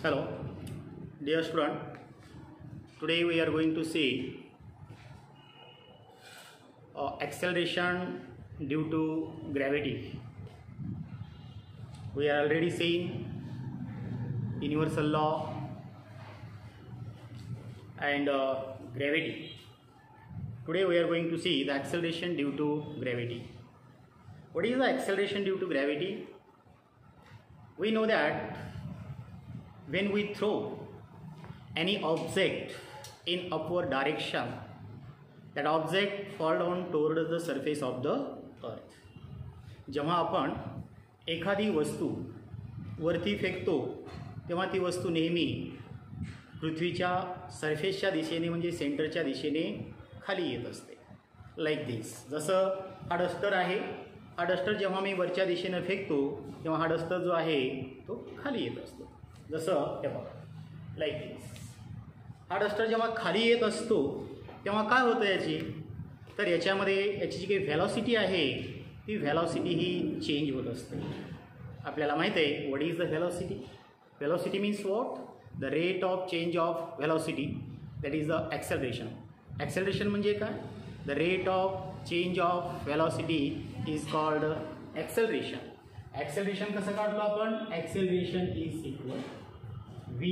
Hello, dear student. Today we are going to see acceleration due to gravity. We are already seeing universal law and gravity. Today we are going to see the acceleration due to gravity. What is the acceleration due to gravity? We know that when we throw any object in upward direction, that object fall down toward the surface of the earth. जेव्हा आपण एखादी वस्तू वरती फेकतो तेव्हा ती वस्तू नेहमी पृथ्वीच्या सरफेसच्या दिशेने म्हणजे सेंटरच्या दिशेने खाली येत असते. लाईक दिस. जसं हा डस्टर आहे, हा डस्टर जेव्हा मी वरच्या दिशेने फेकतो तेव्हा हा डस्टर जो आहे तो खाली येत असतो. जसं हे बघा, लाईक दिस. हा डस्टर जेव्हा खाली येत असतो तेव्हा काय होतं याची, तर याच्यामध्ये याची जी काही व्हॅलॉसिटी आहे ती व्हॅलॉसिटी ही चेंज होत असते. आपल्याला माहीत आहे what is the velocity. Velocity means what, the rate of change of velocity, that is the acceleration. Acceleration म्हणजे काय, the rate of change of velocity is called acceleration. Acceleration कसं काढतो आपण, acceleration is equal v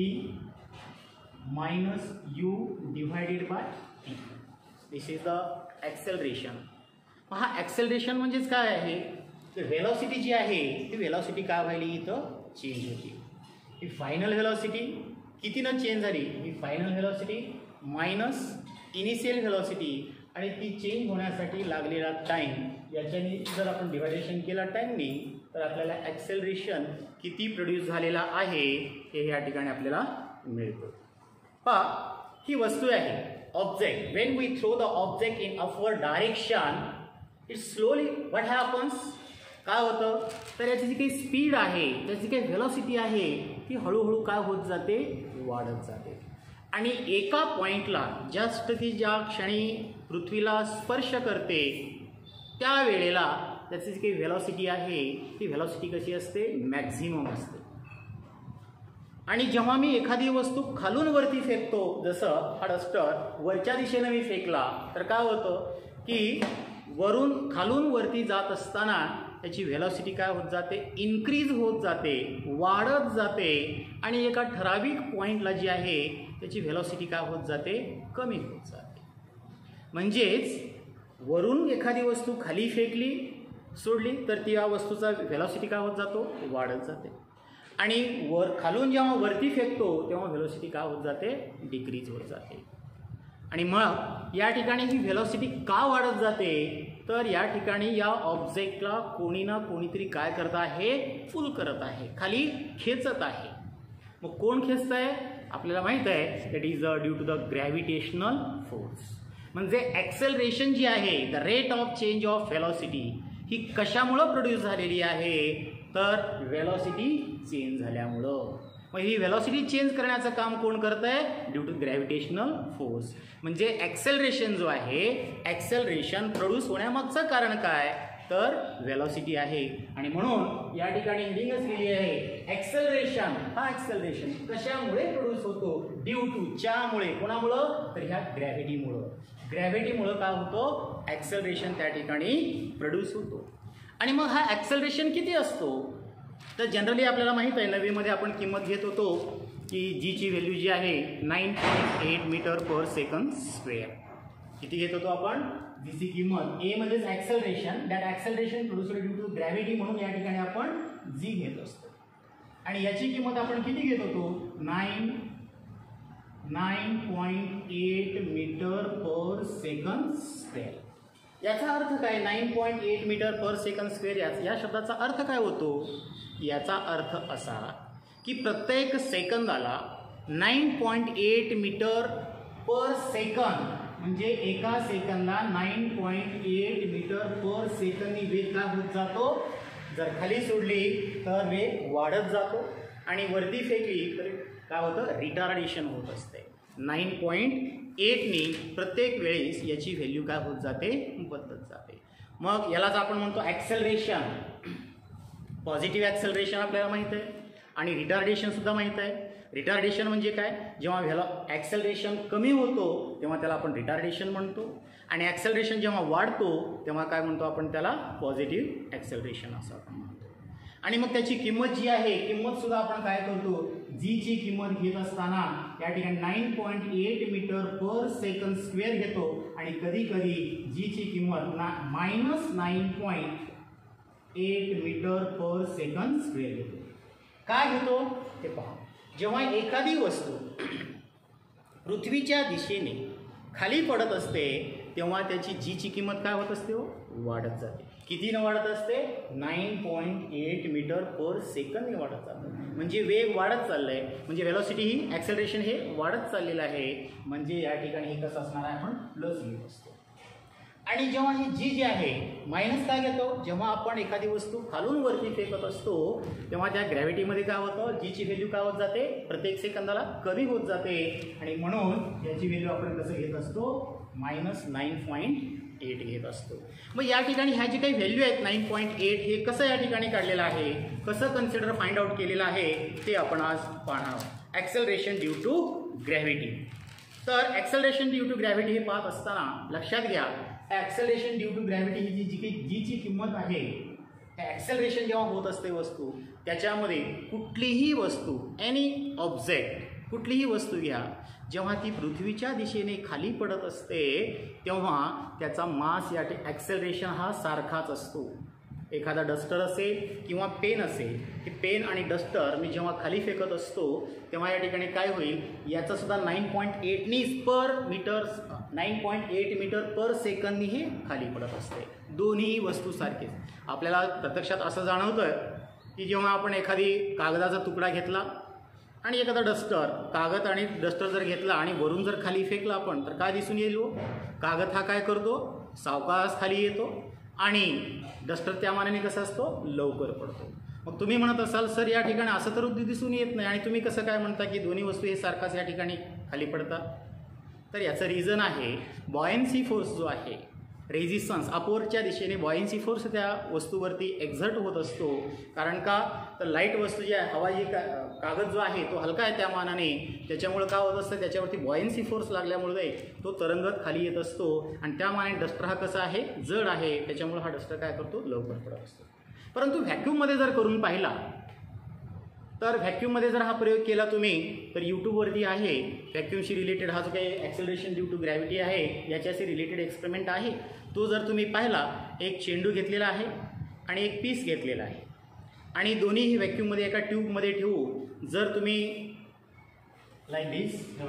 minus u divided by t. This is the acceleration. हा acceleration म्हणजेच काय आहे, तर व्हेलॉसिटी जी आहे ती व्हेलॉसिटी काय व्हायली इथं चेंज होती. ही फायनल व्हेलॉसिटी कितीनं चेंज झाली, ही final velocity minus initial velocity आणि ती चेंज होण्यासाठी लागलेला टाईम याच्याने जर आपण डिवायडेशन केला टाईमनी तर आपल्याला ॲक्सेलरेशन किती प्रोड्यूस झालेला आहे हे या ठिकाणी आपल्याला मिळतं. पहा, ही वस्तू आहे object. When we throw the object in upward direction it slowly what happens, काय होतं तर याची जी काही स्पीड आहे, त्याची काही व्हेलॉसिटी आहे ती हळूहळू काय होत जाते, वाढत जाते. आणि एका पॉईंटला जस्ट ती ज्या क्षणी पृथ्वीला स्पर्श करते त्या वेळेला त्याची जी काही व्हेलॉसिटी आहे ती व्हेलॉसिटी कशी असते, मॅक्झिमम असते. आणि जेव्हा मी एखादी वस्तू खालून वरती फेकतो, जसं हा डस्टर वरच्या दिशेने मी फेकला तर काय होतं की वरून खालून वरती जात असताना त्याची व्हेलॉसिटी काय होत जाते, इन्क्रीज होत जाते, वाढत जाते. आणि एका ठराविक पॉईंटला जी आहे त्याची व्हेलॉसिटी काय होत जाते, कमी होत जाते. म्हणजेच वरून एखादी वस्तू खाली फेकली सोडली तर ती या वस्तूचा व्हेलॉसिटी काय होत जातो, वाढत जाते. आणि खालून जेव्हा वरती फेकतो तेव्हा व्हेलॉसिटी काय होत जाते, डिक्रीज होत जाते. आणि मग या ठिकाणी ही व्हेलॉसिटी का वाढत जाते, तर या ठिकाणी या ऑब्जेक्टला कोणी ना कोणीतरी काय करत आहे, पुल करत आहे, खाली खेचत आहे. मग कोण खेचत आहे आपल्याला माहीत आहे, that is due to the gravitational force. म्हणजे ॲक्सेलरेशन जी आहे, the rate of change of velocity ही कशामुळं प्रोड्यूस झालेली आहे, तर व्हेलॉसिटी चेंज झाल्यामुळं. मग ही व्हेलॉसिटी चेंज करण्याचं काम कोण करत आहे, ड्यू टू ग्रॅव्हिटेशनल फोर्स. म्हणजे ॲक्सेलरेशन जो आहे, ॲक्सेलरेशन प्रोड्यूस होण्यामागचं कारण काय, तर व्हेलॉसिटी आहे. आणि म्हणून या ठिकाणी इंडिंगच लिहिली आहे, ॲक्सेलरेशन. हा ॲक्सेलरेशन कशामुळे प्रोड्यूस होतो, ड्यू टू, च्यामुळे, कोणामुळं, तर ह्या ग्रॅव्हिटीमुळं. ग्रॅव्हिटीमुळं काय होतो, ॲक्सेलरेशन त्या ठिकाणी प्रोड्यूस होतो. आणि मग हा ॲक्सेलरेशन किती असतो, तर जनरली आपल्याला माहीत आहे 9वीमध्ये आपण किंमत घेत होतो की जीची व्हॅल्यू जी आहे 9.8 मीटर पर सेकंड स्क्वेअर. किती घेत होतो आपण, जीची किंमत, ए म्हणजेच acceleration, that acceleration produced due to gravity, म्हणून या ठिकाणी आपण जी घेत असतो. आणि याची किंमत आपण किती घेत होतो, 9.8 मीटर पर सेकंड स्क्वेअर. याचा अर्थ काय, 9.8 मीटर पर सेकंड स्क्वेअर या शब्दाचा अर्थ काय होतो, याचा अर्थ असा की प्रत्येक सेकंदाला 9.8 मीटर पर सेकंद, म्हणजे एका सेकंदाला 9.8 मीटर पर सेकंदनी वेग काय होत जातो, जर खाली सोडली तर वेग वाढत जातो आणि वरती फेकली तर काय होतं, रिटार्डेशन होत असते. 9.8नी प्रत्येक वेळेस याची व्हॅल्यू काय होत जाते, बदलत जाते. मग यालाच आपण म्हणतो ॲक्सेलरेशन. पॉझिटिव्ह ॲक्सेलरेशन आपल्याला माहीत आहे आणि रिटार्डेशन सुद्धा माहीत आहे. रिटार्डेशन म्हणजे काय, जेव्हा ॲक्सेलरेशन कमी होतो तेव्हा त्याला आपण रिटार्डेशन म्हणतो, आणि ॲक्सेलरेशन जेव्हा वाढतो तेव्हा काय म्हणतो आपण त्याला पॉझिटिव्ह ॲक्सेलरेशन असं आपण म्हणतो. आणि मग त्याची किंमत जी आहे, किंमतसुद्धा आपण काय करतो, जीची किंमत घेत असताना या ठिकाणी 9.8 मीटर पर सेकंद स्क्वेअर घेतो, आणि कधी कधी जीची किंमत -9.8 मीटर पर सेकंद स्क्वेअर घेतो. काय घेतो ते पहा. जेव्हा एखादी वस्तू पृथ्वीच्या दिशेने खाली पडत असते तेव्हा त्याची जीची किंमत काय होत असते, वाढत जाते. कितीनं वाढत असते, 9.8 मीटर पर सेकंदने वाढत जातं. म्हणजे वेग वाढत चाललं आहे, म्हणजे वेलॉसिटी ही ॲक्सेलरेशन हे वाढत चाललेलं आहे. म्हणजे या ठिकाणी हे कसं असणार आहे, आपण प्लस घेत असतो. आणि जेव्हा ही जी आहे मायनस काय घेतो, जेव्हा आपण एखादी वस्तू खालून वरती फेकत असतो तेव्हा त्या ग्रॅव्हिटीमध्ये काय होतं, जीची व्हॅल्यू काय होत जाते, प्रत्येक सेकंदाला कमी होत जाते. आणि म्हणून याची व्हॅल्यू आपण कसं घेत असतो, -9.8 घेत असतो. मग या ठिकाणी ह्या जी काही व्हॅल्यू आहेत 9.8 हे कसं या ठिकाणी काढलेलं आहे, कसं कन्सिडर फाइंड आउट केलेलं आहे ते आपण आज पाहणार आहोत. Acceleration due to gravity. तर ॲक्सेलरेशन ड्यू टू ग्रॅव्हिटी हे पाहत असताना लक्षात घ्या, ॲक्सेलरेशन ड्यू टू ग्रॅव्हिटी ही जीची किंमत आहे, ॲक्सेलरेशन जेव्हा होत असते वस्तू त्याच्यामध्ये कुठलीही वस्तू, एनी ऑब्जेक्ट, कुठलीही वस्तू घ्या, जेव्हा ती पृथ्वीच्या दिशेने खाली पडत असते तेव्हा त्याचा मास या ॲक्सेलरेशन हा सारखाच असतो. एखादा डस्टर असेल किंवा पेन असेल, की पेन आणि डस्टर मी जेव्हा खाली फेकत असतो तेव्हा या ठिकाणी काय होईल, याचंसुद्धा 9.8 मीटर पर सेकंदनी हे खाली पडत असते. दोन्ही वस्तू सारखेच. आपल्याला प्रत्यक्षात असं जाणवतं की जेव्हा आपण एखादी कागदाचा तुकडा घेतला आणि एखादा डस्टर, कागद आणि डस्टर जर घेतला आणि वरून जर खाली फेकला आपण, तर काय दिसून येईल, कागद हा काय करतो, सावकाश खाली येतो, आणि डस्टर त्या मानाने कसा असतो, लवकर पडतो. मग तुम्ही म्हणत असाल सर या ठिकाणी असं तर दिसून येत नाही, आणि तुम्ही कसं काय म्हणता की दोन्ही वस्तू हे सारखाच या ठिकाणी खाली पडतात. तर याचं रिझन आहे बॉयन्सी फोर्स जो आहे, रेझिस्टन्स, अपवरच्या दिशेने बॉयन्सी फोर्स त्या वस्तूवरती एक्झर्ट होत असतो. कारण का, तर लाईट वस्तू जी आहे, हवा जी कागद जो आहे तो हलका आहे त्या मानाने, त्याच्यामुळे काय होत असतं, त्याच्यावरती बॉयन्सी फोर्स लागल्यामुळे तो तरंगत खाली येत असतो, आणि त्या मानाने डस्टर हा कसा आहे, जड आहे, त्याच्यामुळे हा डस्टर काय करतो, लवकर पडत असतो. परंतु व्हॅक्यूममध्ये जर करून पाहिला तर व्हॅक्यूममध्ये जर हा प्रयोग केला तुम्ही तर यूट्यूबवरती आहे, व्हॅक्यूमशी रिलेटेड हा जो काही ॲक्सेलरेशन ड्यू टू ग्रॅव्हिटी आहे याच्याशी रिलेटेड एक्सपेरिमेंट आहे. तो जर तुम्ही पाहिला, एक चेंडू घेतलेला आहे आणि एक पीस घेतलेला आहे, आणि दोन्हीही व्हॅक्यूममध्ये एका ट्यूबमध्ये ठेवू जर तुम्ही लाईक दिस,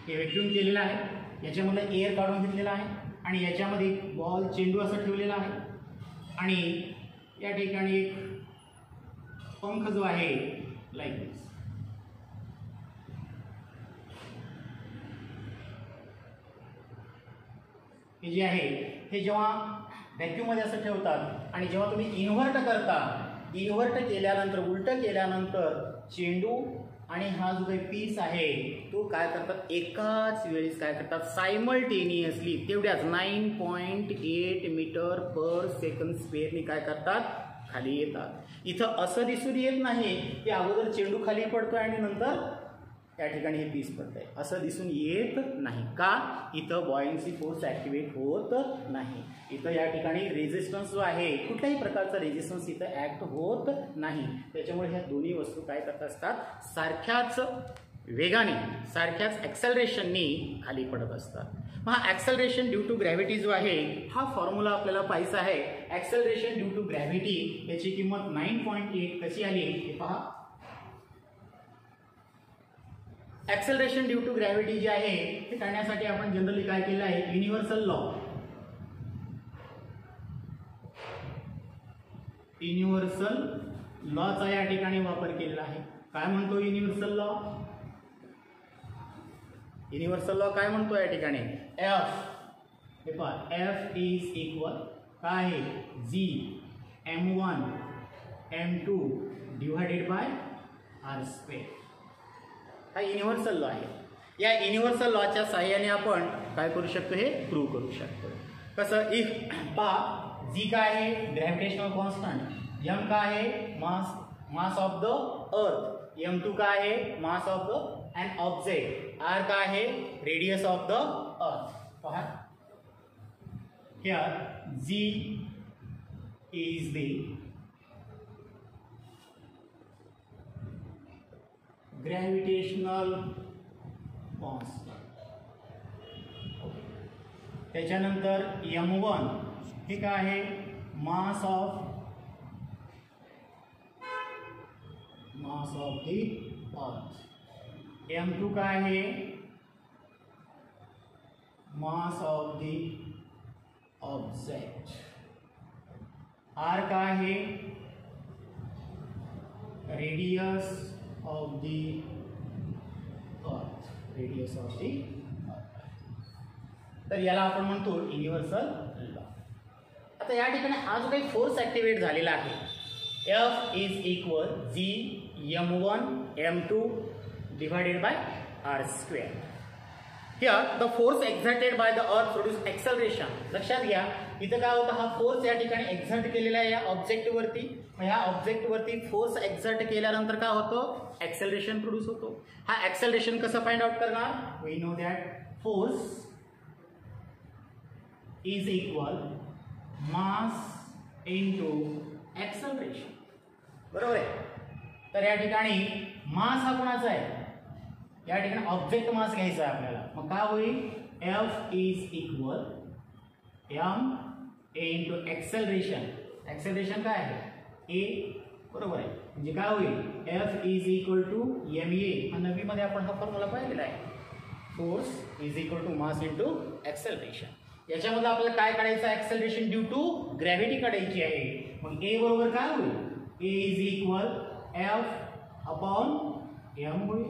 हे व्हॅक्यूम केलेलं आहे, याच्यामध्ये एअर काढून घेतलेला आहे, आणि याच्यामध्ये बॉल चेंडू असं ठेवलेला आहे, आणि या ठिकाणी एक पंख जो आहे लाईक दिस. हे जे आहे हे जेव्हा व्हॅक्यूममध्ये असं ठेवतात, आणि जेव्हा तुम्ही इन्व्हर्ट करता, इन्व्हर्ट केल्यानंतर, उलटं केल्यानंतर चेंडू आणि हा जो काही पीस आहे तो काय करतात, एकाच वेळेस काय करतात, सायमल्टेनियसली तेवढ्याच 9.8 मीटर पर सेकंद स्क्वेअरनी काय करतात, खाली येतात. इथं असं दिसून येत नाही की अगोदर चेंडू खाली पडतोय आणि नंतर या ठिकाणी हे पीस पडतंय, असं दिसून येत नाही. का, इथं बॉयन्सी फोर्स ॲक्टिवेट होत नाही. इथं या ठिकाणी रेझिस्टन्स जो आहे, कुठल्याही प्रकारचा रेझिस्टन्स इथं ॲक्ट होत नाही. त्याच्यामुळे ह्या दोन्ही वस्तू काय करत असतात, सारख्याच वेगाने, सारख्याच ॲक्सेलरेशननी खाली पडत असतात. मग हा ॲक्सेलरेशन ड्यू टू ग्रॅव्हिटी जो आहे हा फॉर्म्युला आपल्याला पाहायचा आहे. ॲक्सेलरेशन ड्यू टू ग्रॅव्हिटी याची किंमत 9.8 कशी आली हे पहा. ॲक्सेलरेशन ड्यू टू ग्रॅव्हिटी जे आहे हे काढण्यासाठी आपण जनरली काय केलं आहे, युनिव्हर्सल लॉ, युनिव्हर्सल लॉचा या ठिकाणी वापर केलेला आहे. काय म्हणतो युनिव्हर्सल लॉ, युनिव्हर्सल लॉ काय म्हणतो या ठिकाणी, एफ, हे पहा, एफ इज इक्वल काय आहे, G m1 m2 divided by R square. हा युनिव्हर्सल लॉ आहे. या युनिव्हर्सल लॉच्या साहाय्याने आपण काय करू शकतो, हे प्रूव्ह करू शकतो. कसं, इफ पहा, जी काय आहे ग्रॅव्हिटेशनल कॉन्स्टंट, एम काय आहे मास मास ऑफ द अर्थ, m2 काय आहे मास of the an object, r काय आहे रेडियस ऑफ द अर्थ. पहा here g is the gravitational constant. त्याच्यानंतर m1 हे काय आहे मास ऑफ द अर्थ, m2 काय आहे मास ऑफ द ऑब्जेक्ट, r काय आहे रेडियस ऑफ द अर्थ, रेडियस ऑफ द अर्थ. तर याला आपण म्हणतो युनिव्हर्सल लॉ. आता या ठिकाणी हा जो काही फोर्स ॲक्टिवेट झालेला आहे F is equal G m1 m2 divided by r square. Here the force exerted by the earth produce acceleration. लक्षात घ्या इथं काय होतं, हा फोर्स या ठिकाणी एक्झर्ट केलेला आहे या ऑब्जेक्टवरती. ह्या ऑब्जेक्टवरती फोर्स एक्झर्ट केल्यानंतर काय होतं एक्सेलरेशन प्रोड्यूस होतो. हा एक्सेलरेशन कसं फाइंड आउट करणार, we know that force is equal mass into acceleration. बरोबर आहे. तर या ठिकाणी मास हा कोणाचा आहे, या ठिकाणी ऑब्जेक्ट मास घ्यायचा आहे आपल्याला. मग काय होईल F is equal m into acceleration. Acceleration काय आहे a, बरोबर आहे. म्हणजे काय होईल F is equal to ma. नवीमध्ये आपण हा फॉर्म्युला पाहिलेला आहे. Force is equal to mass into acceleration. याच्यामध्ये आपल्याला काय काढायचं एक्सेलरेशन ड्यू टू ग्रॅव्हिटी काढायची आहे. मग a बरोबर काय होईल a is equal F upon m होईल,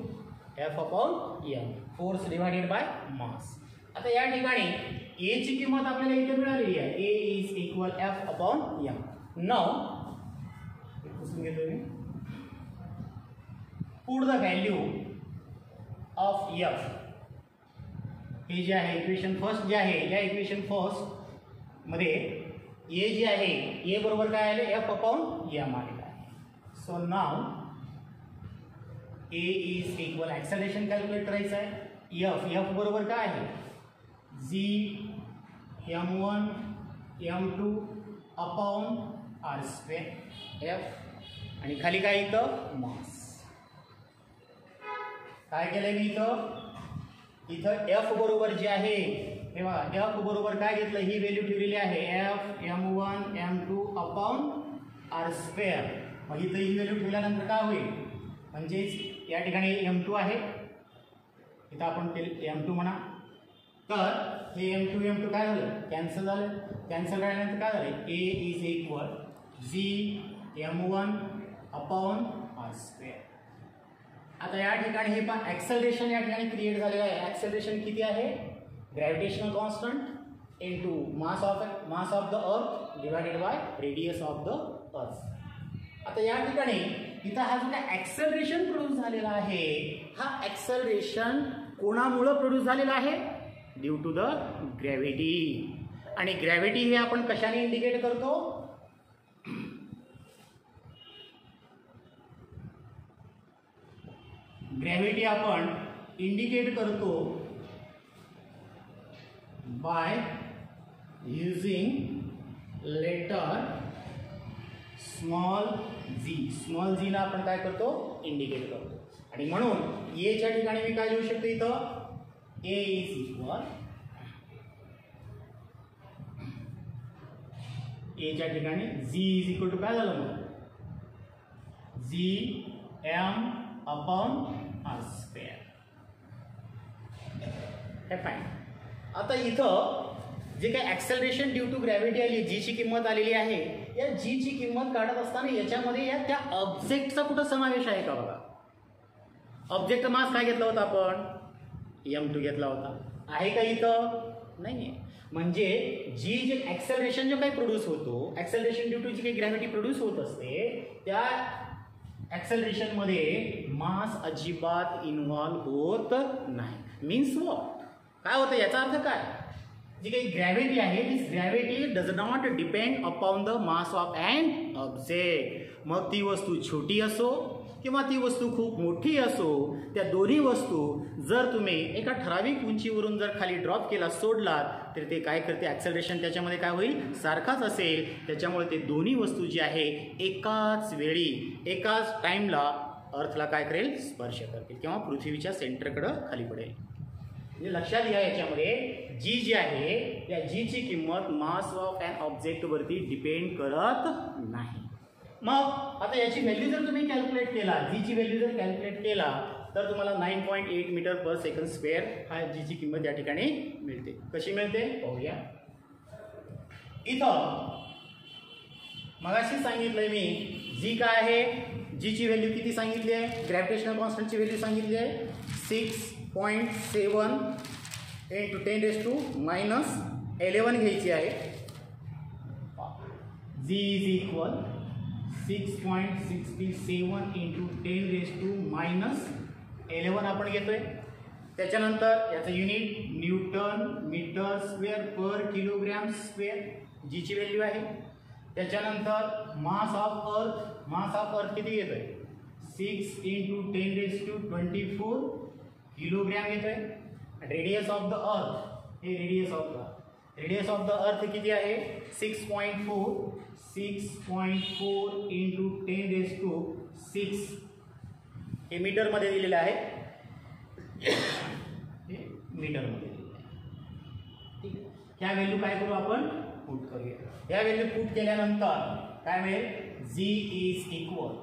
F upon m, force divided by mass. आता या ठिकाणी a ची किंमत आपल्याला इथे मिळालेली आहे, a is equal F upon m. Now पुसून घेतो मी, put the value of F. हे जे आहे इक्वेशन फर्स्ट जे आहे, या इक्वेशन फर्स्ट मध्ये a जे आहे a बरोबर काय आले F अपॉन m आलेला आहे. So now a is equal acceleration calculate करायचं आहे. F बरोबर काय आहे g m1 m2 upon r square F, आणि खाली काय इथं मास. काय केलंय मी इथं F बरोबर जे आहे तेव्हा F बरोबर काय घेतलं, ही व्हॅल्यू ठेवलेली आहे F m1 m2 upon r square. मग इथं ही व्हॅल्यू ठेवल्यानंतर काय होईल, म्हणजेच या ठिकाणी m2 आहे, इथं आपण m2 म्हणा. तर हे m2 काय झालं कॅन्सल झालं. कॅन्सल झाल्यानंतर काय झालं a is equal g m1 upon r square. आता या ठिकाणी हे पण एक्सेलरेशन या ठिकाणी क्रिएट झालेलं आहे. एक्सेलरेशन किती आहे gravitational constant into mass of the अर्थ divided by radius of the अर्थ. आता या ठिकाणी इथं हा जो काय एक्सेलरेशन प्रोड्यूस झालेला आहे, हा एक्सेलरेशन कोणामुळे प्रोड्यूस झालेला आहे ड्यू टू द ग्रॅव्हिटी. आणि ग्रॅव्हिटी हे आपण कशाने इंडिकेट करतो, ग्रॅव्हिटी आपण इंडिकेट करतो by using letter small G. Small G ला आपण काय करतो इंडिकेट करतो. आणि म्हणून ए च्या ठिकाणी मी काय लिहू शकतो इथं ए इज इक्वल, ए च्या ठिकाणी जी इज इक्वल टू काय झालं मग G M upon R square. हे फाईन. आता इथं जे काही ऍक्सेलरेशन ड्यू टू ग्रॅव्हिटी आली, जी ची किंमत आलेली आहे, या जी ची किंमत काढत असताना याच्यामध्ये या त्या ऑब्जेक्टचा कुठं समावेश आहे का बघा. ऑब्जेक्ट मास काय घेतला होता आपण m2 घेतला होता, आहे का इथं नाहीये. म्हणजे जी जे ऍक्सेलरेशन जो काही प्रोड्यूस होतो, ऍक्सेलरेशन ड्यू टू जी काही ग्रॅव्हिटी प्रोड्यूस होत असते, त्या ऍक्सेलरेशन मध्ये मास अजिबात इन्व्हॉल्व होत नाही. मीन्स व्हॉट, काय होतं याचा अर्थ काय, जी काही ग्रॅव्हिटी आहे this gravity does not depend upon the mass of an object. मग ती वस्तू छोटी असो किंवा ती वस्तू खूप मोठी असो, त्या दोन्ही वस्तू जर तुम्ही एका ठराविक उंचीवरून जर खाली ड्रॉप केला, सोडलात, तर ते काय करते, ॲक्सेलरेशन त्याच्यामध्ये काय होईल, सारखाच असेल. त्याच्यामुळे ते दोन्ही वस्तू जी आहे एकाच वेळी एकाच टाईमला अर्थला काय करेल, स्पर्श करतील किंवा पृथ्वीच्या सेंटरकडं खाली पडेल. म्हणजे लक्षात घ्या, याच्यामध्ये जी आहे त्या जीची किंमत मास ऑफ अन ऑब्जेक्टवरती डिपेंड करत नाही. मग आता याची व्हॅल्यू जर तुम्ही कॅल्क्युलेट केला, जीची व्हॅल्यू जर कॅल्क्युलेट केला, तर तुम्हाला 9.8 मीटर पर सेकंड स्क्वेअर हा जीची किंमत या ठिकाणी मिळते. कशी मिळते पाहूया. इथं मगाशी सांगितलंय मी जी काय आहे, जीची व्हॅल्यू किती सांगितली आहे, ग्रॅव्हिटेशनल कॉन्स्टंटची व्हॅल्यू सांगितली आहे 6.7 × 10⁻11 घ्यायची आहे. जी इज इक्वल 6.67 × 10⁻11 आपण घेतोय. त्याच्यानंतर याचं युनिट न्यूटन मीटर स्क्वेअर पर किलोग्रॅम स्क्वेअर जीची व्हॅल्यू आहे. त्याच्यानंतर मास ऑफ अर्थ किती घेतोय, 6 × 10⁻24 किलोग्रॅम घेतोय. रेडियस ऑफ द अर्थ, हे रेडियस ऑफ द अर्थ किती आहे, 6.4 × 10⁻6 हे मीटरमध्ये दिलेलं आहे, हे मीटरमध्ये दिलेलं आहे. ठीक आहे, ह्या व्हॅल्यू काय करू आपण, पुट करूया. ह्या व्हॅल्यू पुट केल्यानंतर काय मिळेल, जी is equal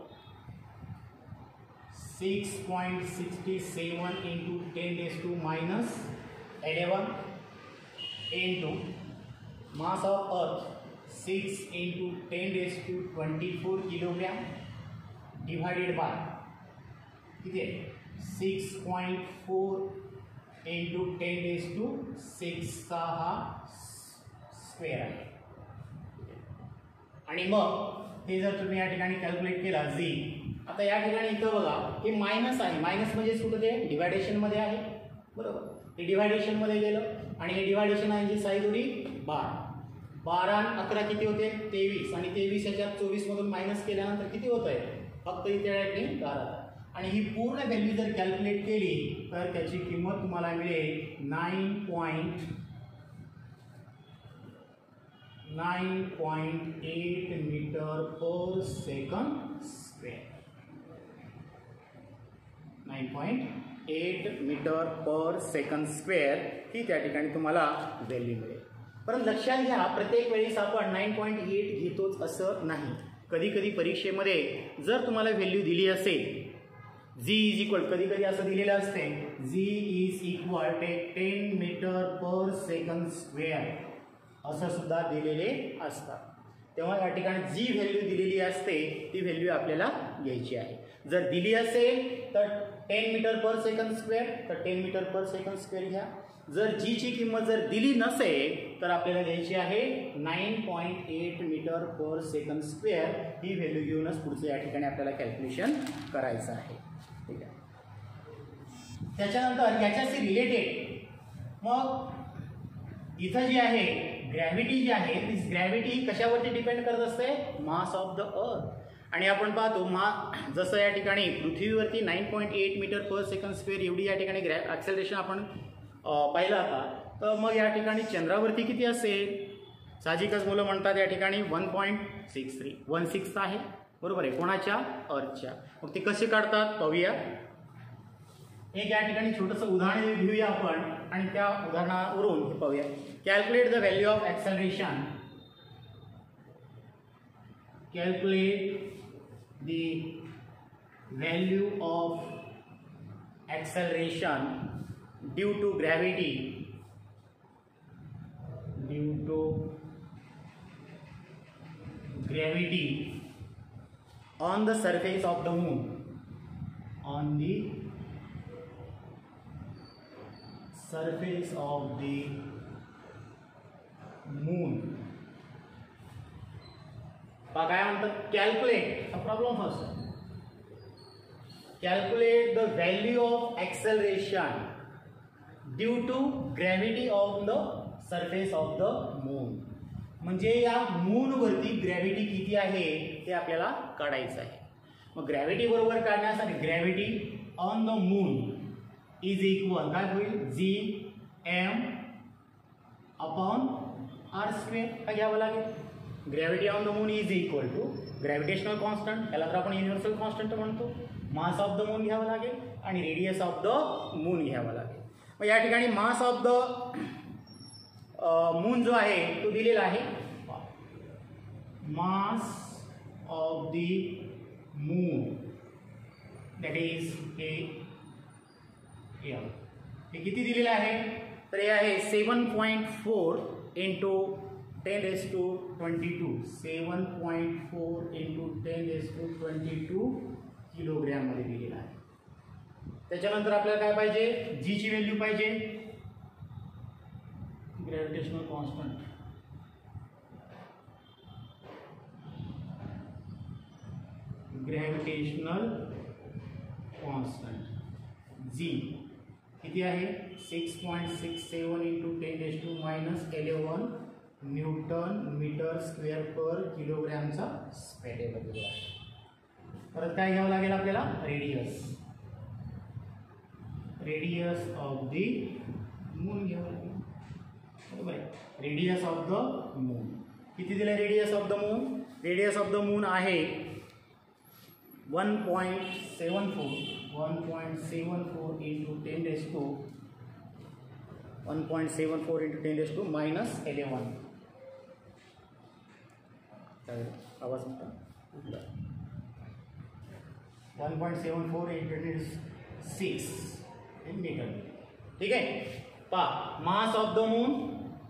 6.67 × 10⁻11 into mass of earth 6 × 10⁻24 kilogram divided by किती आहे, 6.4 × 10⁻6 चा हा स्क्वेअर आहे. आणि मग हे जर तुम्ही या ठिकाणी कॅल्क्युलेट केला जी, आता या ठिकाणी इथं बघा हे मायनस आहे, मायनस म्हणजे कुठं ते डिवायडेशनमध्ये आहे, बरोबर. हे डिवायडेशनमध्ये गेलं आणि हे डिवायडेशन आहे जी साईज होती 12 आणि 11 किती होते, 23 आणि 23 याच्यात 24 मधून मायनस केल्यानंतर किती होत आहे, फक्त इथे आहे 12. आणि ही पूर्ण व्हॅल्यू जर कॅल्क्युलेट केली तर त्याची किंमत तुम्हाला मिळेल 9.8 metre per second square. 9.8 metre per second square ही त्या ठिकाणी तुम्हाला व्हॅल्यू मिळेल. परंतु लक्षात घ्या, प्रत्येक वेळेस आपण 9.8 घेतोच असं नाही. कधी कधी परीक्षेमध्ये जर तुम्हाला व्हॅल्यू दिली असेल, जी इज इक्वल, कधी कधी असं दिलेलं असते, G is equal 10 metre per second square असं सुद्धा दिलेले असतात. तेव्हा या ठिकाणी जी व्हॅल्यू दिलेली असते ती व्हॅल्यू आपल्याला घ्यायची आहे. जर दिली असेल तर 10 मीटर पर सेकंड स्क्वेअर, तर 10 मीटर पर सेकंड स्क्वेअर घ्या. जर जीची किंमत जर दिली नसेल तर आपल्याला द्यायची आहे 9.8 मीटर पर सेकंड स्क्वेअर ही व्हॅल्यू घेऊनच पुढचं या ठिकाणी आपल्याला कॅल्क्युलेशन करायचं आहे. ठीक आहे. त्याच्यानंतर याच्याशी रिलेटेड मग इथं जी आहे ग्रॅव्हिटी जी आहे ती ग्रॅव्हिटी कशावरती डिपेंड करत असते, मास ऑफ द अर्थ. आणि आपण पाहतो जसं या ठिकाणी पृथ्वीवरती 9.8 मीटर पर सेकंड स्क्वेअर एवढी या ठिकाणी ॲक्सेलरेशन आपण पाहिलं आता, तर मग या ठिकाणी चंद्रावरती किती असेल, साहजिकच मुलं म्हणतात या ठिकाणी 1.63 आहे, बरोबर आहे, कोणाच्या, अर्थच्या. मग ते कसे काढतात पाहूया. एक या ठिकाणी छोटंसं उदाहरण घेऊया आपण आणि त्या उदाहरणावरून हे पाहूया. Calculate the value of acceleration, calculate the value of acceleration due to gravity, on the surface of the moon, on the surface of the moon. काय म्हणतात, calculate problem first, calculate the value of acceleration due to gravity on the surface of the moon. म्हणजे या मूनवरती gravity किती आहे ते आपल्याला काढायचं आहे. मग ग्रॅव्हिटी बरोबर काढण्यासाठी gravity on the moon is equal काय होईल, G M upon R square काय घ्यावं लागेल. Gravity on the moon is equal to gravitational constant, याला तर आपण युनिव्हर्सल कॉन्स्टंट म्हणतो, मास ऑफ द मून घ्यावं लागेल आणि रेडियस ऑफ द मून घ्यावं लागेल. मग या ठिकाणी मास ऑफ द मून जो आहे तो दिलेला आहे. मास of the moon that is हे किती दिलेलं आहे तर हे आहे 7.4 इंटू 10⁻²2 7.4 इंटू 10⁻²2 किलोग्रॅममध्ये दिलेला आहे. त्याच्यानंतर आपल्याला काय पाहिजे, जी ची व्हॅल्यू पाहिजे, ग्रॅव्हिटेशनल कॉन्स्टंट. ग्रॅव्हिटेशनल कॉन्स्टंट जी किती आहे 6.67 इंटू 10⁻⁻11 न्यूटन मीटर स्क्वेअर पर किलोग्रॅमचा स्क्वेअर दिलेला आहे. परत काय घ्यावं लागेल आपल्याला, रेडियस ऑफ द मून घ्यावं लागेल. बरोबर आहे, रेडियस ऑफ द मून किती दिलं, radius of the moon, radius of the moon आहे 1.74 इंटू 10⁻11 आवाज 1.74 इंटू 6 मीटर. ठीक आहे, पहा mass of the moon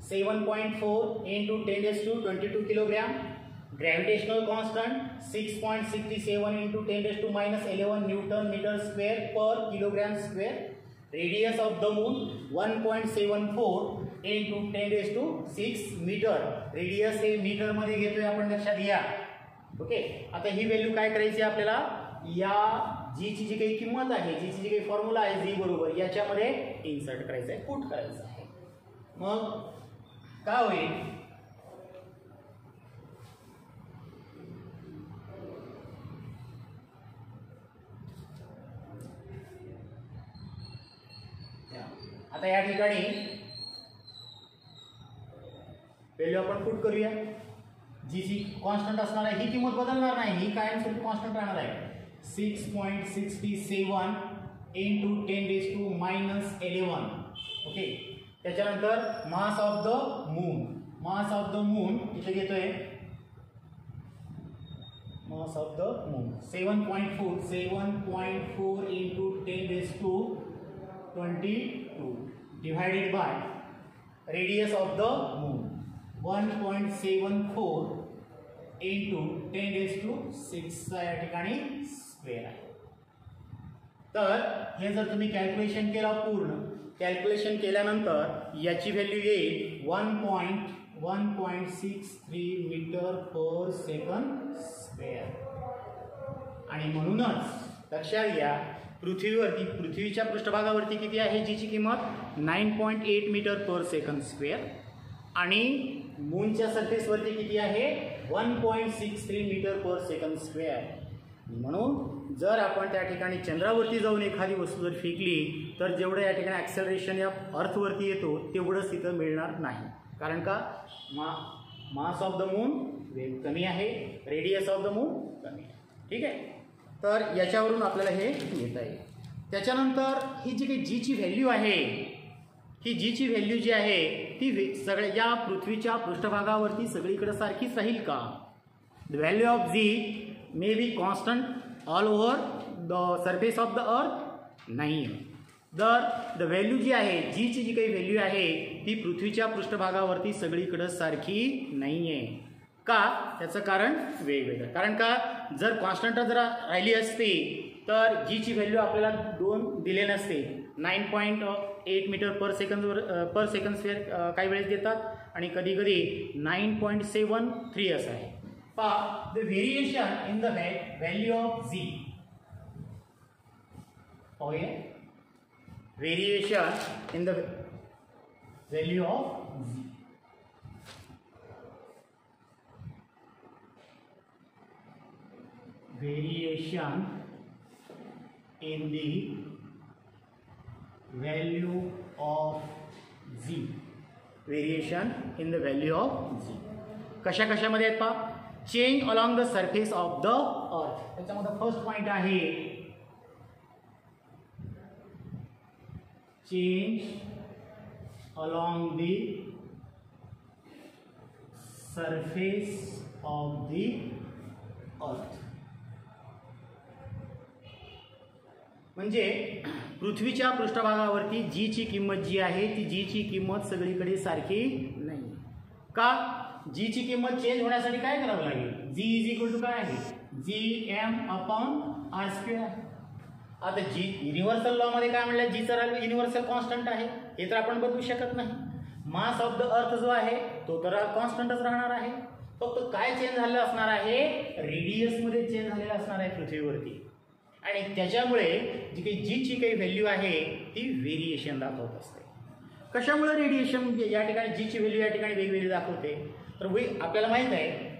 7.4 into 10⁻22 kilogram, gravitational constant 6.67 into 10⁻11 newton metre square per kilogram square, radius of the moon 1.74 into 10⁻6 metre. Radius हे मीटरमध्ये घेतोय आपण, लक्षात घ्या. ओके, आता ही व्हॅल्यू काय करायची आपल्याला, या जीची जी काही किंमत आहे, जीची जी काही फॉर्म्युला आहे जी बरोबर याच्यामध्ये इन्सर्ट करायचं आहे, पुट करायचं आहे. मग काय होईल, आता या ठिकाणी व्हॅल्यू आपण पुट करूया. जी कॉन्स्टंट असणार आहे ही किंमत बदलणार नाही, ही कायमस्वरूपी कॉन्स्टंट राहणार आहे. 6.67 इंटू 10⁻11. ओके, त्याच्यानंतर मास of the moon, mass of the moon इथे घेतोय, मास of the moon 7.4 into 10⁻22 divided by radius of the moon 1.74 into 10⁻6 या ठिकाणी स्क्वेअर आहे. तर हे जर तुम्ही कॅल्क्युलेशन केला, पूर्ण कॅल्क्युलेशन केल्यानंतर याची व्हॅल्यू येईल 1.63 मीटर पर सेकंड स्क्वेअर. आणि म्हणूनच लक्षात घ्या, पृथ्वीवरती, पृथ्वीच्या पृष्ठभागावरती किती आहे जीची किंमत 9.8 मीटर पर सेकंड स्क्वेअर, आणि मूनच्या सरफेसवरती किती आहे 1.63 मीटर पर सेकंड स्क्वेअर. म्हणून जर आपण त्या ठिकाणी चंद्रावरती जाऊन एखादी वस्तू जर फेकली तर जेवढं या ठिकाणी ॲक्सेलरेशन या अर्थवरती येतो तेवढंच तिथं मिळणार नाही. कारण का, मास ऑफ द मून वेग कमी आहे, रेडियस ऑफ द मून कमी आहे. ठीक आहे, तर याच्यावरून आपल्याला हे घेता येईल. त्याच्यानंतर ही जी काही जीची व्हॅल्यू आहे, ही जीची व्हॅल्यू जी आहे ती सगळ्या या पृथ्वीच्या पृष्ठभागावरती सगळीकडे सारखीच राहील का. The value of G may be constant all over the surface of the earth, नाही आहे. तर द व्हॅल्यू जी आहे, जीची जी काही व्हॅल्यू आहे ती पृथ्वीच्या पृष्ठभागावरती सगळीकडे सारखी नाही आहे. का, त्याचं कारण वेगवेगळं. कारण का, जर कॉन्स्टंट जर राहिली असती तर जीची व्हॅल्यू आपल्याला 2 दिले नसते. 9.8 मीटर पर सेकंड स्क्वेअर काही वेळेस देतात आणि कधी कधी 9.73 असं आहे. पहा, the variation in the value of G, variation in the value of G variation in the value of z. Variation in the value of z. कशा कशामध्ये आहेत पहा, change along the surface of the अर्थ. त्याच्यामध्ये first point आहे change along the surface of the अर्थ. म्हणजे पृथ्वीच्या पृष्ठभागावरती जी ची किंमत जी आहे ती जी ची किंमत सगळीकडे सारखी नाही. का? जी ची किंमत चेंज होण्यासाठी काय करावं लागेल, जी इज इक्वल टू काय आहे, G M upon R square. आता जी युनिव्हर्सल लॉ मध्ये काय म्हणलं, जी तर युनिव्हर्सल कॉन्स्टंट आहे, हे तर आपण बदलू शकत नाही. मास ऑफ द अर्थ जो आहे तो तर कॉन्स्टंटच राहणार आहे. फक्त काय चेंज झालेलं असणार आहे, रेडियस मध्ये चेंज झालेलं असणार आहे पृथ्वीवरती. आणि त्याच्यामुळे जी काही जी ची काही व्हॅल्यू आहे ती व्हेरिएशन दाखवत असते. कशामुळे रेडिएशन या ठिकाणी जी ची व्हॅल्यू या ठिकाणी वेगवेगळी दाखवते, तर आपल्याला माहित आहे